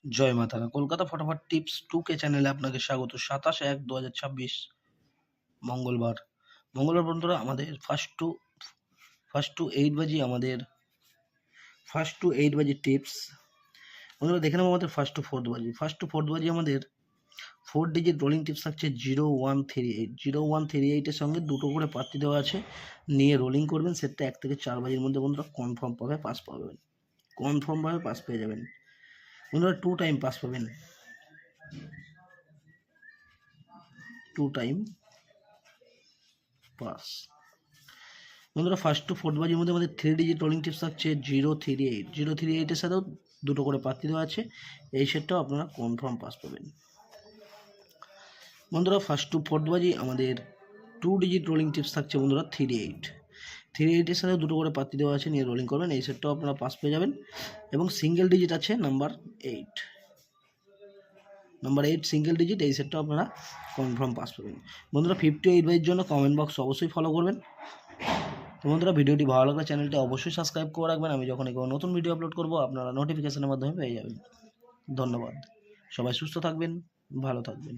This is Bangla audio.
জয় মা তারা। কলকাতা ফটাফট টিপস 2K চ্যানেলে আপনাকে স্বাগত। 27/1/2026 মঙ্গলবার। বন্ধুরা আমাদের ফার্স্ট টু 8 বাজি টিপস। বন্ধুরা দেখে নেব আমাদের ফার্স্ট টু ফোর্থ বাজি আমাদের 4 ডিজিট রোলিং টিপস থাকছে 0138। 0138 এর সঙ্গে দুটো করে পাত্তি দেওয়া আছে, নিয়ে রোলিং করবেন। সেটটা 1 থেকে 4 বাজির মধ্যে বন্ধুরা কনফার্মভাবে পাস পেয়ে যাবেন। বন্ধুরা 2 টাইম পাস পাবেন, 2 টাইম পাস। বন্ধুরা ফার্স্ট টু ফোর্থ বাজির মধ্যে আমাদের 3 ডিজিট রোলিং টিপস থাকছে 038। 038 এর সাথেও দুটো করে পাত্তি দেওয়া আছে, এই সেটটাও আপনারা কনফার্ম পাস পাবেন। বন্ধুরা ফার্স্ট টু ফোর্থ বাজি আমাদের 2 ডিজিট রোলিং টিপস থাকছে বন্ধুরা 38। 38 এর সাথে দুটো করে পাত্তি দেওয়া আছে, নিয়ে রোলিং করবেন, এই সেটটাও আপনারা পাস পেয়ে যাবেন। এবং সিঙ্গেল ডিজিট আছে নাম্বার 8 সিঙ্গেল ডিজিট, এই সেটটাও আপনারা কনফার্ম পাস পাবেন। বন্ধুরা 58 বাজির জন্য কমেন্ট বক্স অবশ্যই ফলো করবেন। তো বন্ধুরা ভিডিওটি ভালো লাগলে চ্যানেলটি অবশ্যই সাবস্ক্রাইব করে রাখবেন। আমি যখন কোনো নতুন ভিডিও আপলোড করব আপনারা নোটিফিকেশনের মাধ্যমে পেয়ে যাবেন। ধন্যবাদ। সবাই সুস্থ থাকবেন, ভালো থাকবেন।